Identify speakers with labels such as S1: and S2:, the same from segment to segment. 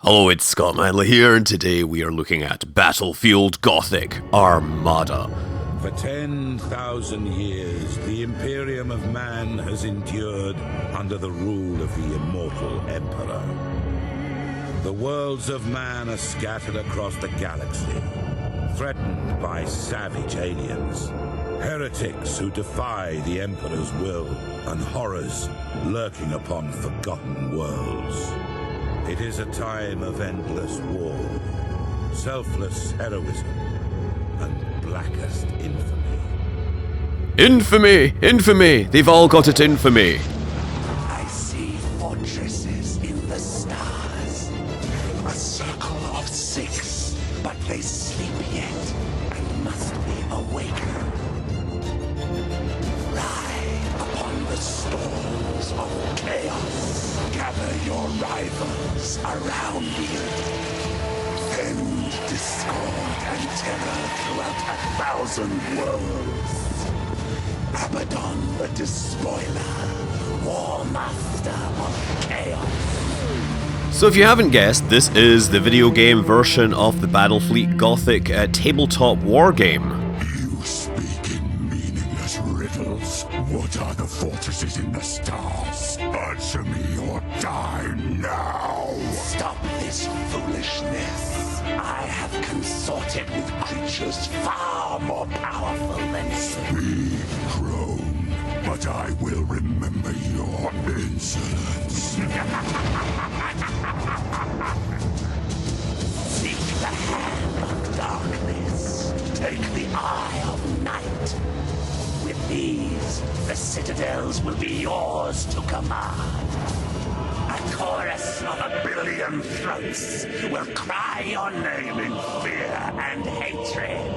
S1: Hello, it's Scott Manley here, and today we are looking at Battlefield Gothic, Armada.
S2: For 10,000 years, the Imperium of Man has endured under the rule of the immortal Emperor. The worlds of man are scattered across the galaxy, threatened by savage aliens, heretics who defy the Emperor's will, and horrors lurking upon forgotten worlds. It is a time of endless war, selfless heroism, and blackest infamy.
S1: Infamy! Infamy! They've all got it infamy!
S3: I see fortresses in the stars. A circle of 6, but they sleep yet and must be awakened. Ride upon the storms of chaos. Gather your rivals around you. Send discord and terror throughout 1,000 worlds. Abaddon the Despoiler, War Master of Chaos.
S1: So if you haven't guessed, this is the video game version of the Battlefleet Gothic tabletop war game.
S3: You speak in meaningless riddles. What are the fortresses in the stars? Answer me or die now! Stop this foolishness. I have consorted with creatures far more powerful than you. Speak, crone, but I will remember your insolence. Seek the hand of darkness. Take the eye of night. With these, the citadels will be yours to command. A chorus of 1,000,000,000 throats will cry your name in fear and hatred.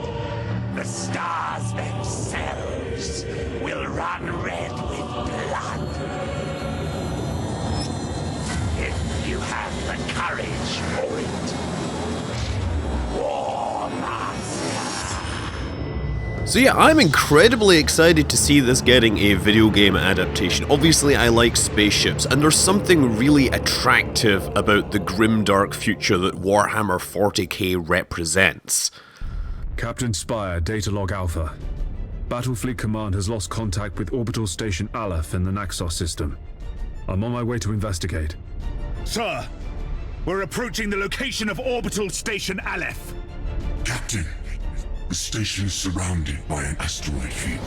S3: The stars themselves will run red with blood. If you have the courage for it. War Master.
S1: So yeah, I'm incredibly excited to see this getting a video game adaptation. Obviously, I like spaceships, and there's something really attractive about the grimdark future that Warhammer 40K represents.
S4: Captain Spire, data log Alpha. Battlefleet Command has lost contact with Orbital Station Aleph in the Naxos system. I'm on my way to investigate.
S5: Sir, we're approaching the location of Orbital Station Aleph.
S6: Captain, the station is surrounded by an asteroid field.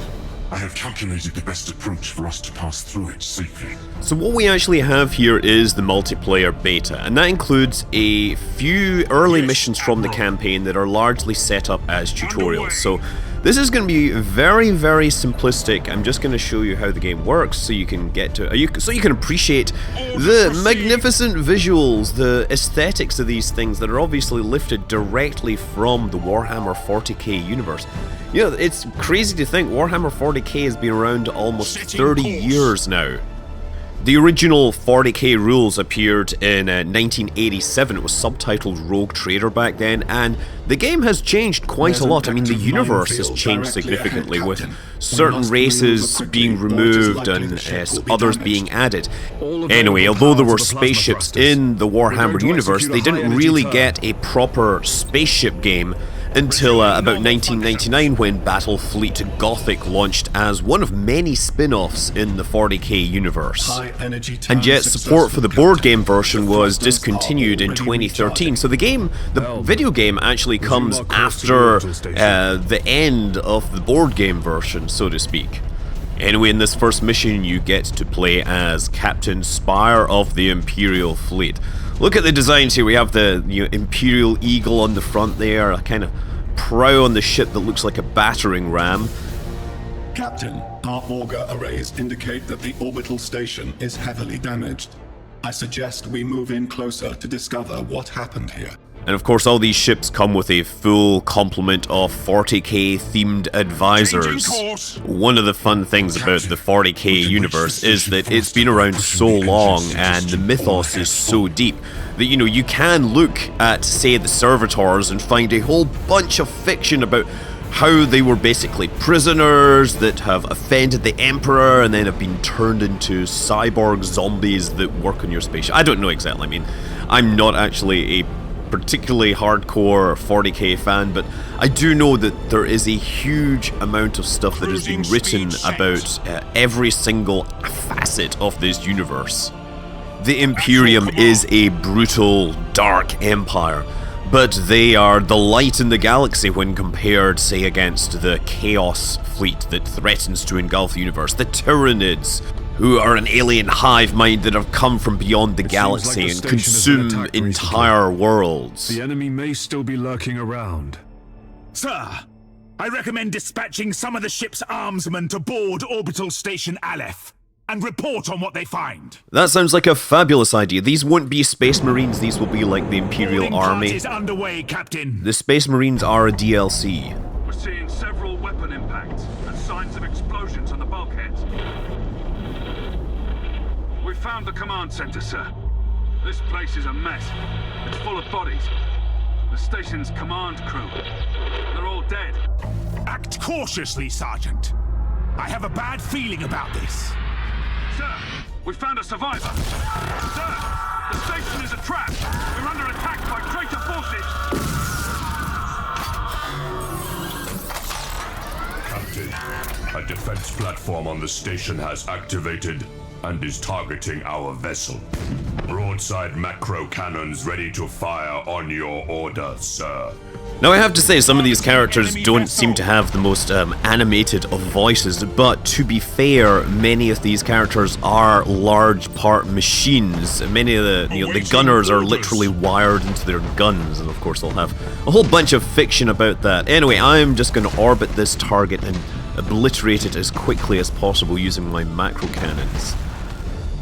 S6: I have calculated the best approach for us to pass through it safely.
S1: So what we actually have here is the multiplayer beta, and that includes a few early missions from the campaign that are largely set up as tutorials. So this is going to be very, very simplistic. I'm just going to show you how the game works so you can get to so you can appreciate the magnificent visuals, the aesthetics of these things that are obviously lifted directly from the Warhammer 40K universe. You know, it's crazy to think Warhammer 40K has been around almost 30 years now. The original 40K rules appeared in 1987. It was subtitled Rogue Trader back then, and the game has changed quite a lot. I mean, the universe has changed significantly, with certain races being removed and others being added. Anyway, although there were spaceships in the Warhammer universe, they didn't really get a proper spaceship game until about 1999, when Battlefleet Gothic launched as one of many spin-offs in the 40K universe. And yet support for the board game version was discontinued in 2013, so the video game actually comes after the end of the board game version, so to speak. Anyway, in this first mission you get to play as Captain Spire of the Imperial Fleet. Look at the designs here. We have the Imperial Eagle on the front there, a kind of prow on the ship that looks like a battering ram.
S7: Captain, our auger arrays indicate that the orbital station is heavily damaged. I suggest we move in closer to discover what happened here.
S1: And of course, all these ships come with a full complement of 40K themed advisors. One of the fun things about the 40K universe is that it's been around so long and the mythos is so deep that, you know, you can look at, say, the servitors and find a whole bunch of fiction about how they were basically prisoners that have offended the Emperor and then have been turned into cyborg zombies that work on your spaceship. I don't know exactly. I mean, I'm not actually a particularly hardcore 40k fan, but I do know that there is a huge amount of stuff that has been written about every single facet of this universe. The Imperium is a brutal, dark empire, but they are the light in the galaxy when compared, say, against the Chaos fleet that threatens to engulf the universe, the Tyranids, who are an alien hive mind that have come from beyond the galaxy and consume entire worlds.
S4: The enemy may still be lurking around.
S5: Sir, I recommend dispatching some of the ship's armsmen to board Orbital Station Aleph and report on what they find.
S1: That sounds like a fabulous idea. These won't be Space Marines, these will be like the Imperial
S5: Boarding
S1: Army.
S5: part is underway, Captain.
S1: The Space Marines are a DLC.
S8: We're seeing several weapon impacts and signs of explosions on the bulkheads. We found the command center, sir. This place is a mess. It's full of bodies. The station's command crew. They're all dead.
S5: Act cautiously, Sergeant. I have a bad feeling about this.
S8: Sir, we found a survivor. Sir, the station is a trap. We're under attack by traitor forces.
S9: Captain, a defense platform on the station has activated and is targeting our vessel. Broadside macro cannons ready to fire on your order, sir.
S1: Now I have to say, some of these characters don't seem to have the most animated of voices, but to be fair, many of these characters are large part machines. Many of the gunners are literally wired into their guns, and of course they'll have a whole bunch of fiction about that. Anyway, I'm just going to orbit this target and obliterate it as quickly as possible using my macro cannons.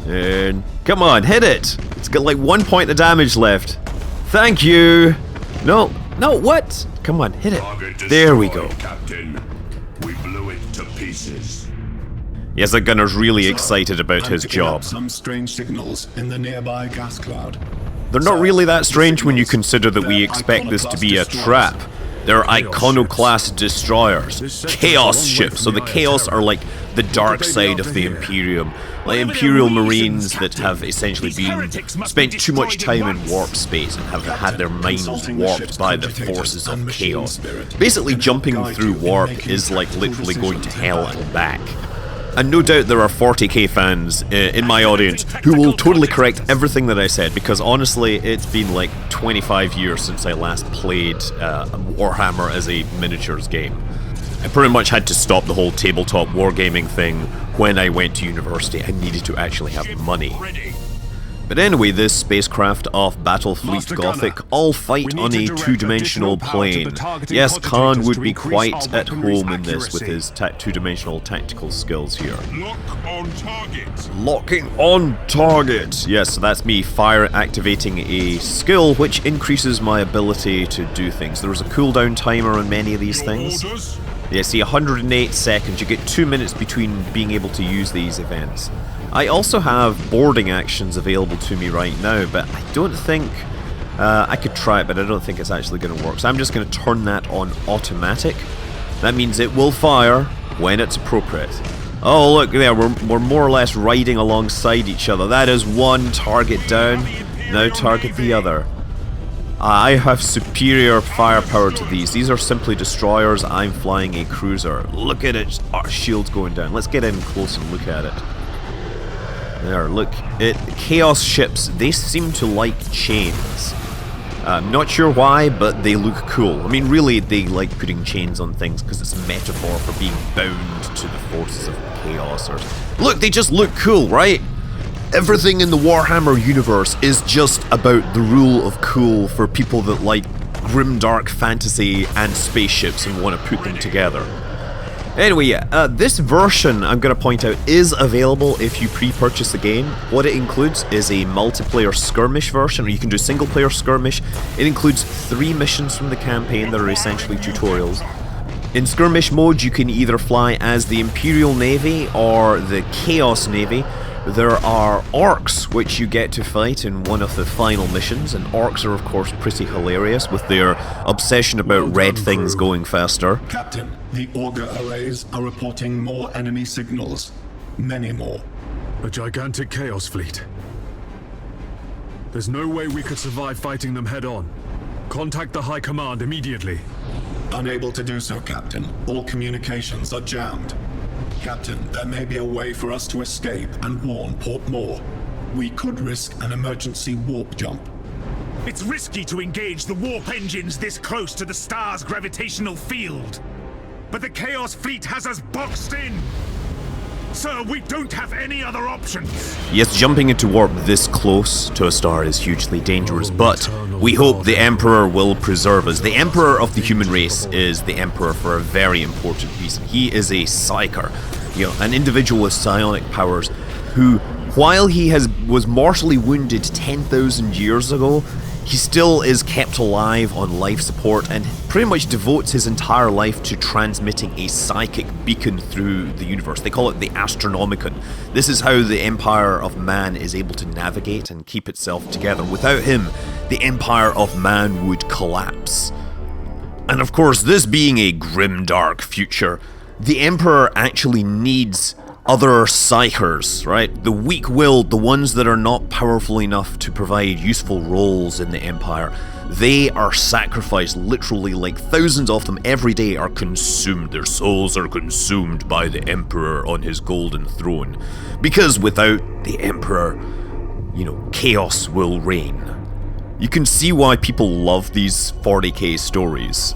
S1: And come on, hit it! It's got like 1 point of damage left. Thank you! No, what? Come on, hit it. There we go.
S9: Captain, we blew it to pieces.
S1: Yes, the gunner's really excited about his job.
S7: Some strange signals in the nearby gas cloud.
S1: They're not really that strange when you consider that we expect this to be a trap. They're iconoclast destroyers, chaos ships. So the chaos are like the dark side of the Imperium, like Imperial Marines that have essentially spent too much time in warp space and have had their minds warped by the forces of chaos. Basically, jumping through warp is like literally going to hell and back. And no doubt there are 40k fans in my audience who will totally correct everything that I said, because honestly, it's been like 25 years since I last played Warhammer as a miniatures game. I pretty much had to stop the whole tabletop wargaming thing when I went to university. I needed to actually have money. But anyway, this spacecraft of Battlefleet Gothic all fight on a two-dimensional plane. Yes, Khan would be quite at home in this with his two-dimensional tactical skills here.
S2: Lock on target.
S1: Locking on target! Yes, so that's me activating a skill which increases my ability to do things. There's a cooldown timer on many of these things. Yeah, see, 108 seconds. You get 2 minutes between being able to use these events. I also have boarding actions available to me right now, but I don't think... I could try it, but I don't think it's actually going to work. So I'm just going to turn that on automatic. That means it will fire when it's appropriate. Oh, look there, we're more or less riding alongside each other. That is one target down. Now target the other. I have superior firepower to these. These are simply destroyers. I'm flying a cruiser. Look at it. Our shield's going down. Let's get in close and look at it. There, look. Chaos ships, they seem to like chains. I'm not sure why, but they look cool. I mean, really, they like putting chains on things because it's a metaphor for being bound to the forces of chaos. Or look, they just look cool, right? Everything in the Warhammer universe is just about the rule of cool for people that like grimdark fantasy and spaceships and want to put them together. Anyway, yeah, this version, I'm going to point out, is available if you pre-purchase the game. What it includes is a multiplayer skirmish version, or you can do single-player skirmish. It includes 3 missions from the campaign that are essentially tutorials. In skirmish mode, you can either fly as the Imperial Navy or the Chaos Navy, there are orcs, which you get to fight in one of the final missions, and orcs are of course pretty hilarious with their obsession about red things going faster.
S7: Captain, the auger arrays are reporting more enemy signals. Many more.
S4: A gigantic chaos fleet. There's no way we could survive fighting them head-on. Contact the High Command immediately.
S7: Unable to do so, Captain. All communications are jammed. Captain, there may be a way for us to escape and warn Port Moore. We could risk an emergency warp jump.
S5: It's risky to engage the warp engines this close to the star's gravitational field. But the Chaos Fleet has us boxed in. Sir, we don't have any other options.
S1: Yes, jumping into warp this close to a star is hugely dangerous, but we hope the Emperor will preserve us. The Emperor of the human race is the Emperor for a very important reason. He is a psyker, an individual with psionic powers who, while he was mortally wounded 10,000 years ago, he still is kept alive on life support and pretty much devotes his entire life to transmitting a psychic beacon through the universe. They call it the Astronomicon. This is how the Empire of Man is able to navigate and keep itself together. Without him, the Empire of Man would collapse. And of course, this being a grim, dark future, the Emperor actually needs other psychers, right? The weak-willed, the ones that are not powerful enough to provide useful roles in the Empire, they are sacrificed literally, like thousands of them every day are consumed. Their souls are consumed by the Emperor on his golden throne. Because without the Emperor, chaos will reign. You can see why people love these 40k stories.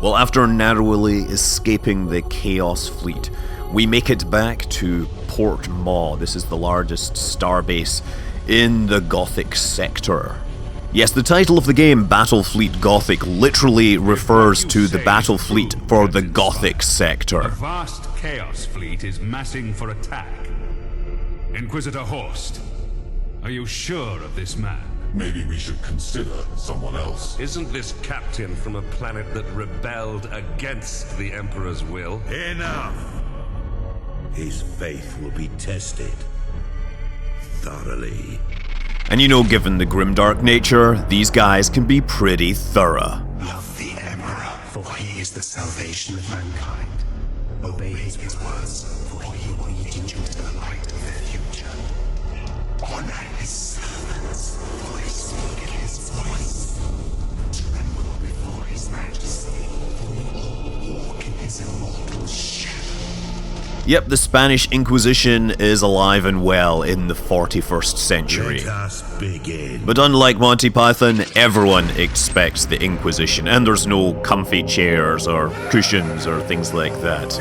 S1: Well, after narrowly escaping the Chaos Fleet, we make it back to Port Maw. This is the largest starbase in the Gothic sector. Yes, the title of the game, Battlefleet Gothic, literally refers to the battle fleet for the Gothic sector.
S8: A vast chaos fleet is massing for attack. Inquisitor Horst, are you sure of this man?
S6: Maybe we should consider someone else.
S10: Isn't this captain from a planet that rebelled against the Emperor's will?
S2: Enough! His faith will be tested thoroughly.
S1: And given the grimdark nature, these guys can be pretty thorough.
S3: Love the Emperor, for he is the salvation of mankind. Obey his words, for he will lead you to the light of the future. Honor his servants, for they speak in his voice. Tremble before his majesty, for we all walk in his immortal shadow.
S1: Yep, the Spanish Inquisition is alive and well in the 41st century.
S2: Let us begin.
S1: But unlike Monty Python, everyone expects the Inquisition, and there's no comfy chairs or cushions or things like that.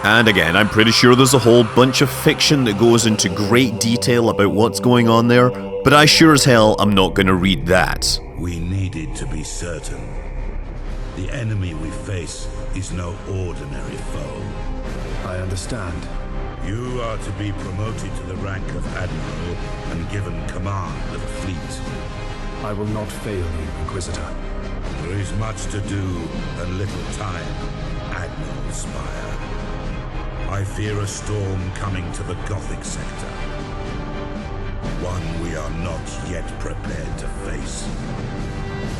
S1: And again, I'm pretty sure there's a whole bunch of fiction that goes into great detail about what's going on there, but I sure as hell am not going to read that.
S2: We needed to be certain. The enemy we face is no ordinary foe.
S4: I understand.
S2: You are to be promoted to the rank of Admiral and given command of the fleet.
S4: I will not fail you, Inquisitor.
S2: There is much to do and little time, Admiral Spire. I fear a storm coming to the Gothic sector. One we are not yet prepared to face.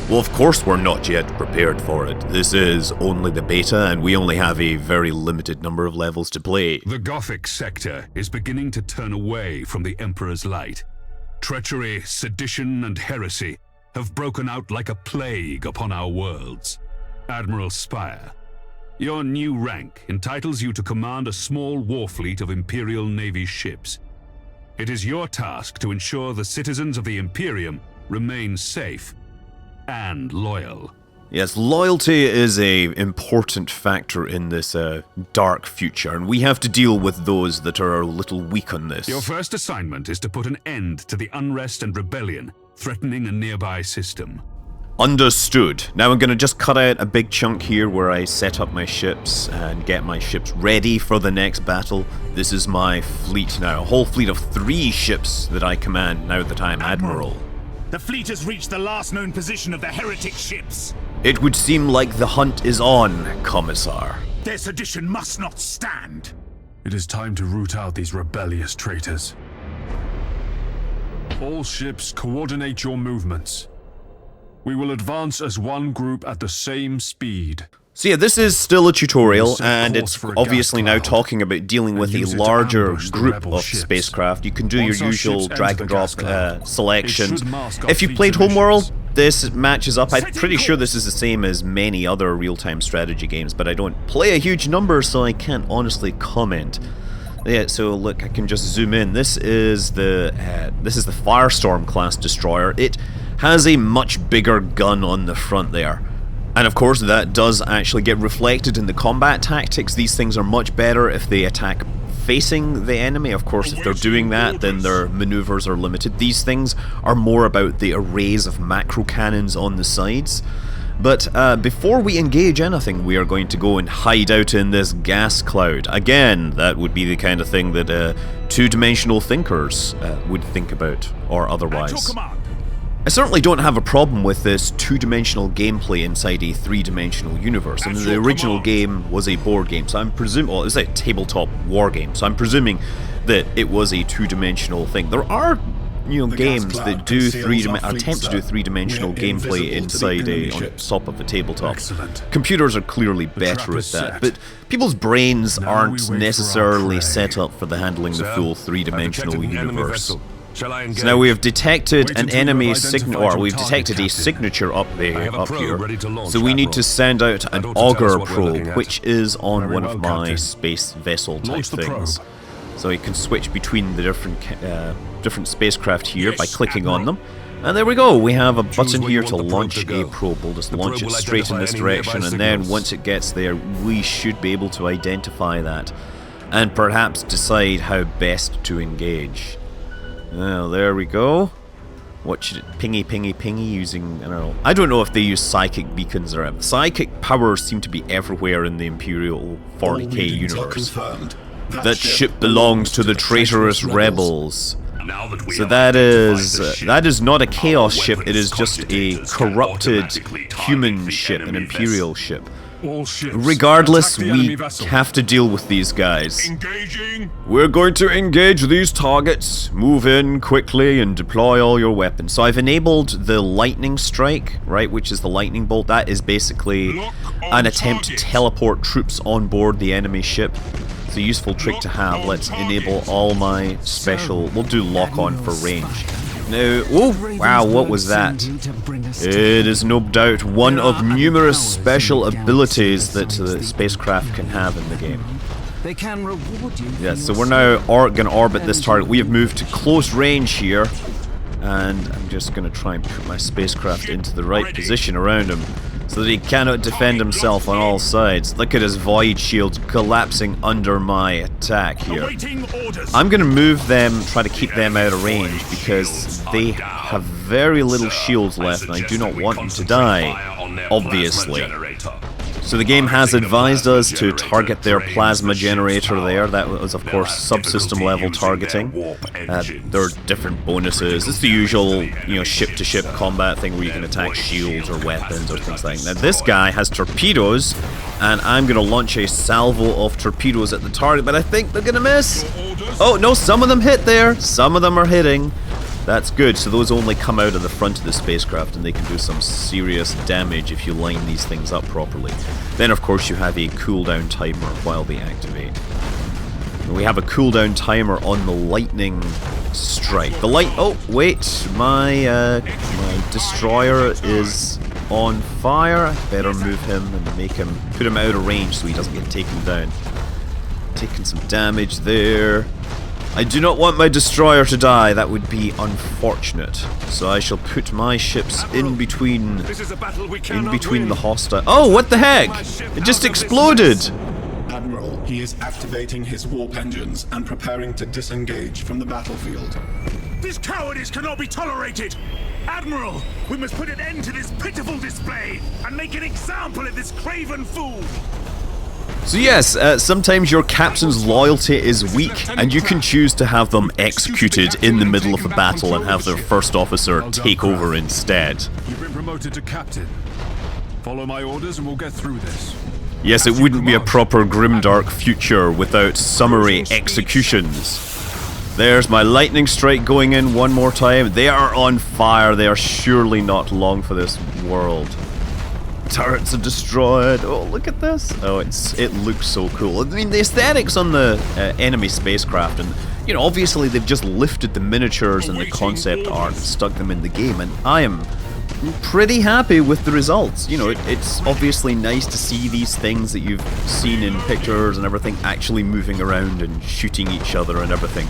S1: Well, of course we're not yet prepared for it. This is only the beta, and we only have a very limited number of levels to play.
S8: The Gothic sector is beginning to turn away from the Emperor's light. Treachery, sedition, and heresy have broken out like a plague upon our worlds. Admiral Spire, your new rank entitles you to command a small war fleet of Imperial Navy ships. It is your task to ensure the citizens of the Imperium remain safe and loyal.
S1: Yes, loyalty is an important factor in this dark future, and we have to deal with those that are a little weak on this.
S8: Your first assignment is to put an end to the unrest and rebellion threatening a nearby system.
S1: Understood. Now I'm going to just cut out a big chunk here where I set up my ships and get my ships ready for the next battle. This is my fleet now, a whole fleet of 3 ships that I command now that I'm Admiral.
S5: The fleet has reached the last known position of the heretic ships.
S1: It would seem like the hunt is on, Commissar.
S5: Their sedition must not stand.
S4: It is time to root out these rebellious traitors. All ships, coordinate your movements. We will advance as one group at the same speed.
S1: So yeah, this is still a tutorial, and it's obviously now talking about dealing with a larger group of spacecraft. You can do your usual drag and drop selections. If you've played Homeworld, this matches up. I'm pretty sure this is the same as many other real-time strategy games, but I don't play a huge number, so I can't honestly comment. Yeah, so look, I can just zoom in. This is the Firestorm class destroyer. It has a much bigger gun on the front there. And of course that does actually get reflected in the combat tactics. These things are much better if they attack facing the enemy. Of course, if they're doing that, then their maneuvers are limited. These things are more about the arrays of macro cannons on the sides. But before we engage anything, we are going to go and hide out in this gas cloud. Again, that would be the kind of thing that two-dimensional thinkers would think about, or otherwise. I certainly don't have a problem with this two-dimensional gameplay inside a three-dimensional universe. I mean, the original game was a board game, so I'm presuming, well, it's a tabletop war game, so I'm presuming that it was a two-dimensional thing. There are, you know, games that do attempt to do three-dimensional gameplay inside on top of a tabletop.
S4: Excellent.
S1: Computers are clearly better at that, but people's brains aren't necessarily set up for the handling the full three-dimensional universe. So now we have detected an enemy signature, or we've detected a signature up here. So we need to send out an auger probe, which is on one of my space vessel type things. So you can switch between the different spacecraft here by clicking on them. And there we go, we have a button here to launch a probe. We'll just launch it straight in this direction, and then once it gets there, we should be able to identify that and perhaps decide how best to engage. Well, there we go. Watch it pingy, pingy, pingy using, I don't know if they use psychic beacons or anything. Psychic powers seem to be everywhere in the Imperial 40K universe. That ship belongs to the traitorous rebels. So that is not a chaos ship, it is just a corrupted human ship, an Imperial ship. Regardless, we have to deal with these guys. We're going to engage these targets, move in quickly and deploy all your weapons. So I've enabled the lightning strike, right, which is the lightning bolt. That is basically an attempt to teleport troops on board the enemy ship. It's a useful trick to have. Let's enable all my special, we'll do lock on for range. Now, oh, wow, what was that? It is no doubt one of numerous special abilities that the spacecraft can have in the game.
S11: They can reward you.
S1: Yeah, so we're now going to orbit this target. We have moved to close range here, and I'm just going to try and put my spacecraft into the right position around him so that he cannot defend himself on all sides. Look at his void shields collapsing under my attack here. I'm going to move them, try to keep them out of range because they have very little shields left and I do not want them to die, obviously. So the game has advised us to target their plasma generator there. That was, of course, subsystem level targeting. There are different bonuses. It's the usual, you know, ship-to-ship combat thing where you can attack shields or weapons or things like that. Now this guy has torpedoes, and I'm going to launch a salvo of torpedoes at the target, but I think they're going to miss. Oh, no, some of them hit there. Some of them are hitting. That's good, so those only come out of the front of the spacecraft and they can do some serious damage if you line these things up properly. Then of course you have a cooldown timer while they activate. We have a cooldown timer on the lightning strike. Oh wait, my destroyer is on fire. I better move him and put him out of range so he doesn't get taken down. Taking some damage there. I do not want my destroyer to die, that would be unfortunate. So I shall put my ships in between the hostile. Oh, what the heck? It just exploded!
S7: Admiral, he is activating his warp engines and preparing to disengage from the battlefield.
S5: This cowardice cannot be tolerated! Admiral, we must put an end to this pitiful display and make an example of this craven fool!
S1: So yes, sometimes your captain's loyalty is weak, and you can choose to have them executed in the middle of a battle and have their first officer take over instead.
S4: You've been promoted to captain. Follow my orders and we'll get through this.
S1: Yes, it wouldn't be a proper grimdark future without summary executions. There's my lightning strike going in one more time. They are on fire. They are surely not long for this world. Turrets are destroyed. Oh, look at this. Oh, it looks so cool. I mean, the aesthetics on the enemy spacecraft, and you know, obviously they've just lifted the miniatures and the concept art and stuck them in the game, and I am pretty happy with the results. You know, it's obviously nice to see these things that you've seen in pictures and everything actually moving around and shooting each other and everything.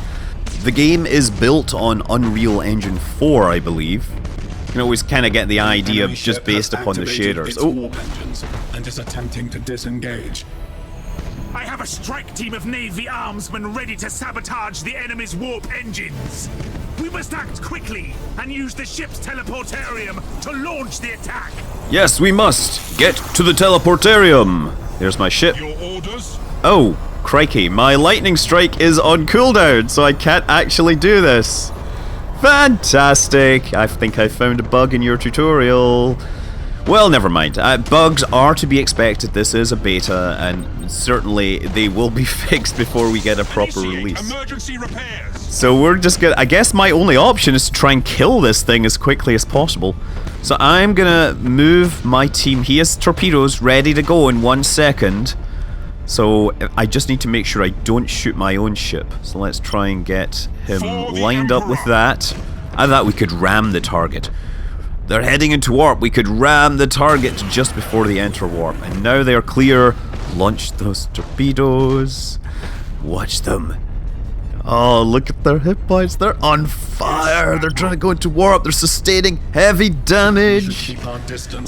S1: The game is built on Unreal Engine 4, I believe. You can always kind of get the idea just based upon the shaders. Oh,
S7: warp engines and is attempting to disengage.
S5: I have a strike team of Navy armsmen ready to sabotage the enemy's warp engines. We must act quickly and use the ship's teleportarium to launch the attack.
S1: yes, we must get to the teleportarium. There's my ship.
S2: Your orders?
S1: Oh, crikey, my lightning strike is on cooldown, so I can't actually do this. Fantastic! I think I found a bug in your tutorial. Well, never mind. Bugs are to be expected. This is a beta, and certainly they will be fixed before we get a proper release.
S2: Emergency repairs.
S1: So we're just gonna... I guess my only option is to try and kill this thing as quickly as possible. So I'm gonna move my team. He has torpedoes ready to go in 1 second. So I just need to make sure I don't shoot my own ship. So let's try and get him lined up with that. I thought we could ram the target. They're heading into warp. We could ram the target just before they enter warp. And now they're clear. Launch those torpedoes. Watch them. Oh, look at their hit points. They're on fire. They're trying to go into warp. They're sustaining heavy damage.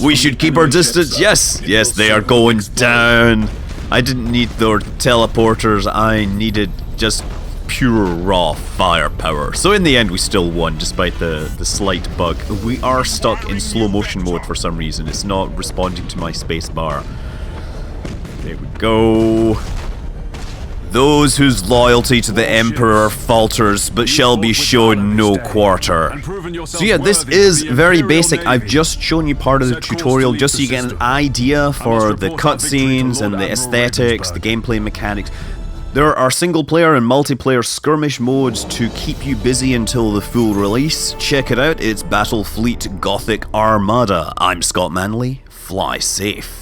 S1: We should keep our distance. Yes, yes, they are going down. I didn't need their teleporters, I needed just pure raw firepower. So in the end we still won, despite the slight bug. We are stuck in slow motion mode for some reason. It's not responding to my space bar. There we go. Those whose loyalty to the Emperor falters, but shall be shown no quarter. So yeah, this is very basic. I've just shown you part of the tutorial just so you get an idea for the cutscenes and the aesthetics, the gameplay mechanics. There are single player and multiplayer skirmish modes to keep you busy until the full release. Check it out, it's Battlefleet Gothic Armada. I'm Scott Manley, fly safe.